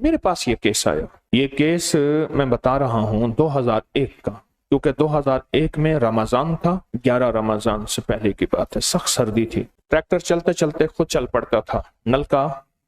मेरे पास ये केस आया। ये केस मैं बता रहा हूँ 2001 का, क्योंकि 2001 में रमजान था, 11 रमजान से पहले की बात है। सख्त सर्दी थी, ट्रैक्टर चलते चलते खुद चल पड़ता था, नलका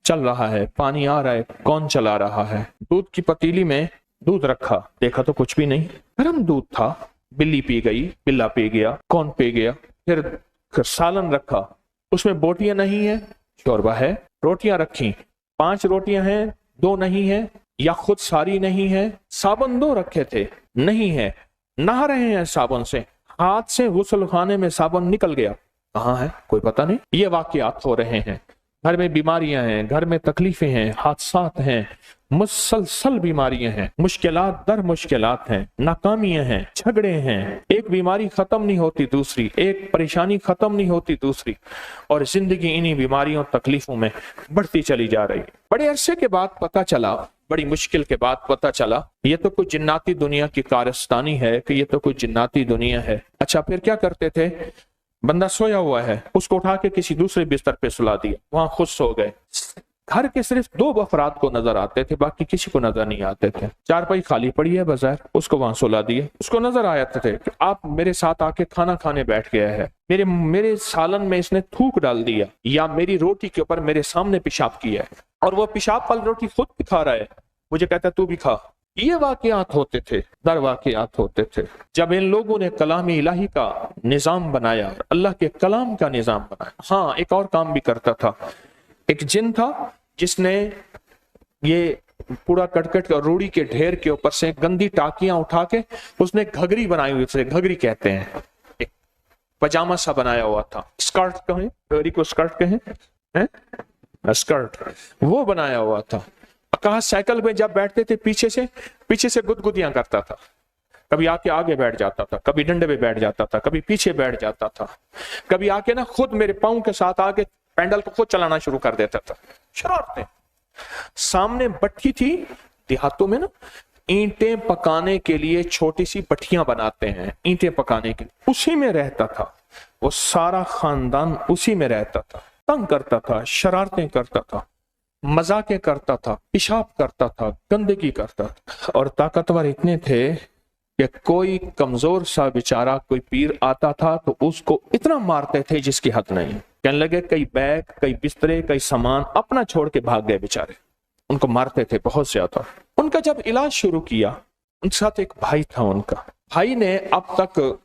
चल रहा है, पानी आ रहा है, कौन चला रहा है। दूध की पतीली में दूध रखा, देखा तो कुछ भी नहीं, गर्म दूध था। बिल्ली पी गई, बिल्ला पी गया, कौन पी गया। फिर सालन रखा, उसमें बोटियां नहीं है, शोरबा है। रोटियां रखी, 5 रोटियां हैं, 2 नहीं है, या खुद सारी नहीं है। साबुन 2 रखे थे, नहीं है। नहा रहे हैं साबुन से, हाथ से गुस्ल खाने में साबुन निकल गया, कहाँ है कोई पता नहीं। ये वाकयात हो रहे हैं। घर में बीमारियां हैं, घर में तकलीफें हैं, हादसात हैं, मुसलसल बीमारियां हैं, मुश्किलात दर मुश्किलात हैं, नाकामियां हैं, झगड़े हैं। एक बीमारी खत्म नहीं होती दूसरी, एक परेशानी खत्म नहीं होती दूसरी, और जिंदगी इन्हीं बीमारियों तकलीफों में बढ़ती चली जा रही है। बड़े अरसे के बाद पता चला, बड़ी मुश्किल के बाद पता चला, ये तो कोई जिन्नाती दुनिया की कारस्तानी है, कि ये तो कोई जिन्नाती दुनिया है। अच्छा, फिर क्या करते थे, बंदा सोया हुआ है, उसको उठा के किसी दूसरे बिस्तर पे सुला दिया, वहां खुद सो गए। घर के सिर्फ 2 अफराद को नजर आते थे, बाकी किसी को नजर नहीं आते थे। चारपाई खाली पड़ी है बाजार, उसको वहां सुला दिया। उसको नजर आया थे कि आप मेरे साथ आके खाना खाने बैठ गया है, मेरे सालन में इसने थूक डाल दिया, या मेरी रोटी के ऊपर मेरे सामने पेशाब किया है, और वो पेशाब वाली रोटी खुद भी खा रहा है, मुझे कहता है तू भी खा। ये वाकयात होते थे, दर वाकयात होते थे। जब इन लोगों ने कलाम इलाही का निजाम बनाया, अल्लाह के कलाम का निजाम बनाया। हाँ, एक और काम भी करता था। एक जिन था जिसने ये कूड़ा करकट और रूढ़ी के ढेर के ऊपर से गंदी टाकियां उठा के उसने घघरी बनाई हुई, उसे घघरी कहते हैं, एक पजामा सा बनाया हुआ था, स्कर्ट कहें, घघरी को स्कर्ट कहें, स्कर्ट, वो बनाया हुआ था। कहा साइकिल में जब बैठते थे पीछे से गुदगुदियां करता था, कभी आके आगे बैठ जाता था, कभी डंडे पे बैठ जाता था, कभी पीछे बैठ जाता था, कभी आके ना खुद मेरे पाँव के साथ आके पैंडल को खुद चलाना शुरू कर देता था। शरारतें। सामने भट्ठी थी, देहातों में ना ईंटें पकाने के लिए छोटी सी भट्टियां बनाते हैं, ईंटें पकाने के लिए, उसी में रहता था वो। सारा खानदान उसी में रहता था, तंग करता था, शरारतें करता था, मजाकें करता था, पेशाब करता था, गंदगी करता था। और ताकतवर इतने थे कि कोई कमजोर सा बेचारा कोई पीर आता था तो उसको इतना मारते थे जिसकी हद नहीं। कहने लगे कई बैग, कई बिस्तरे, कई सामान अपना छोड़ के भाग गए बेचारे, उनको मारते थे बहुत ज्यादा। उनका जब इलाज शुरू किया, उनके साथ एक भाई था, उनका भाई ने अब तक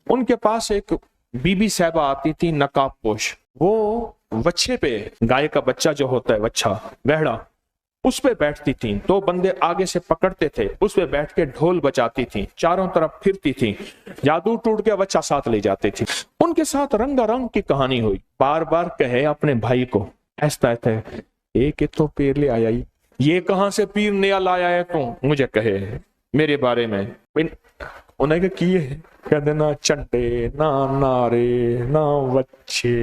उनके पास एक बीबी साहबा आती थी नकाब पोश, वो वच्छे पे, गाय का बच्चा जो होता है वच्छा, बहड़ा, उस पे बैठती थी। 2 बंदे आगे से पकड़ते थे, उस पे बैठ के ढोल बजाती थी, चारों तरफ फिरती थी, जादू टूट के बच्चा साथ ले जाती थी। उनके साथ रंगारंग की कहानी हुई। बार बार कहे अपने भाई को, ऐसा है एक तो पीर ले आया, ये कहां से पीर नया लाया है तू, मुझे कहे मेरे बारे में। उन्हें किए कहते ना चंडे, ना नारे, ना बच्चे,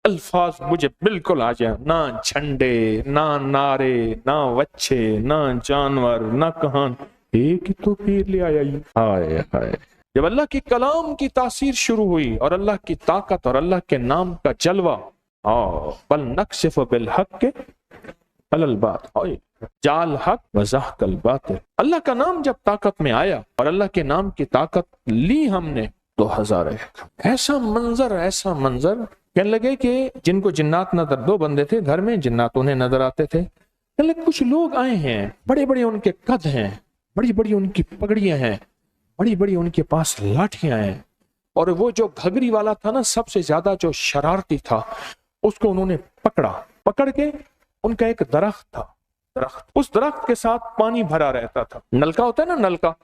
अल्फाज मुझे बिल्कुल आ जाए, ना झंडे, ना नारे, ना बच्चे, ना जानवर, ना कहान, एक तो पीर ले आया। हाय हाय। जब अल्लाह की कलाम की तासीर शुरू हुई और अल्लाह की ताकत और अल्लाह के नाम का जलवा, बल नक्शिफ बिल हक के अलल बात, जाल हक वज़हकल बातिल। अल्लाह का नाम जब ताकत में आया और अल्लाह के नाम की ताकत ली हमने, तो हज़ार ऐसा मंजर कहने लगे कि जिनको जिन्नात नजर, 2 बंदे थे घर में, जिन्नात उन्हें नजर आते थे। कहने लगे कुछ लोग आए हैं, बड़े बड़े उनके कद हैं, बड़ी बड़ी उनकी पगड़ियां हैं, बड़ी बड़ी उनके पास लाठियां हैं, और वो जो घघरी वाला था ना, सबसे ज्यादा जो शरारती था, उसको उन्होंने पकड़ के, उनका एक दरख्त था, उस दरख्त के साथ पानी भरा रहता था। नलका होता है ना, नलका,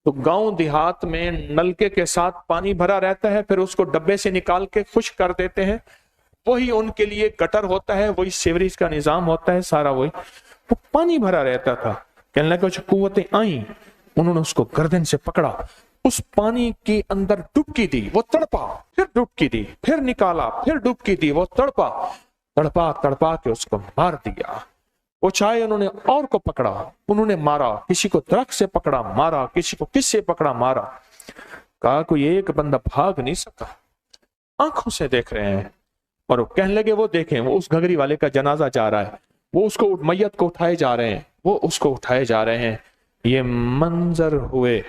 तो गांव देहात में नलके के साथ पानी भरा रहता है, फिर उसको डब्बे से निकाल के खुश्क कर देते हैं, वही उनके लिए गटर होता है, वही सीवरेज का निजाम होता है, सारा वही। वो पानी भरा रहता था। कहने लगा जो कुव्वतें आई, उन्होंने उसको गर्दन से पकड़ा, उस पानी के अंदर डुबकी दी, वो तड़पा, फिर डुबकी दी, फिर निकाला, फिर डुबकी दी, वो तड़पा के उसको मार दिया। वो चाहे उन्होंने और को पकड़ा, उन्होंने मारा, किसी को दरख्त से पकड़ा मारा, किसी को किससे पकड़ा मारा। कहा कोई एक बंदा भाग नहीं सका, आंखों से देख रहे हैं। और वो कहने लगे वो देखें, वो उस घघरी वाले का जनाजा जा रहा है, वो उसको मैयत को उठाए जा रहे हैं, वो उसको उठाए जा रहे हैं। ये मंजर हुए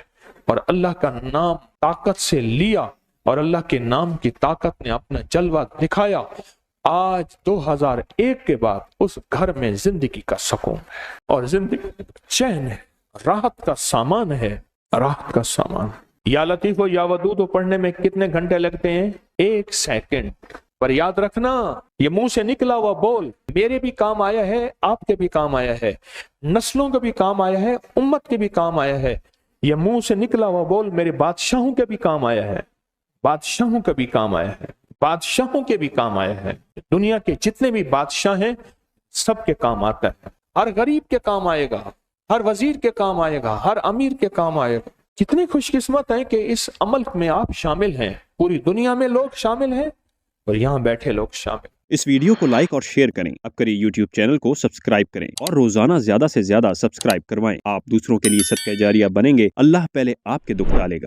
और अल्लाह का नाम ताकत से लिया और अल्लाह के नाम की ताकत ने अपना जलवा दिखाया। आज 2001 के बाद उस घर में जिंदगी का सुकून है और जिंदगी चैन है, राहत का सामान है, राहत का सामान। या लतीफ या वदूद पढ़ने में कितने घंटे लगते हैं? 1 सेकंड। पर याद रखना, ये मुंह से निकला हुआ बोल मेरे भी काम आया है, आपके भी काम आया है, नस्लों के भी काम आया है, उम्मत के भी काम आया है। ये मुंह से निकला हुआ बोल मेरे बादशाहों के भी काम आया है, बादशाहों के भी काम आया है, बादशाहों के भी काम आया है। दुनिया के जितने भी बादशाह हैं सबके काम आता है। हर गरीब के काम आएगा, हर वजीर के काम आएगा, हर अमीर के काम आएगा। कितनी खुशकिस्मत है कि इस अमल में आप शामिल हैं। पूरी दुनिया में लोग शामिल हैं और यहाँ बैठे लोग शामिल। इस वीडियो को लाइक और शेयर करें। अब करिए यूट्यूब चैनल को सब्सक्राइब करें और रोजाना ज्यादा से ज्यादा सब्सक्राइब करवाएं। आप दूसरों के लिए सदका जारिया बनेंगे। अल्लाह पहले आपके दुख टालेगा।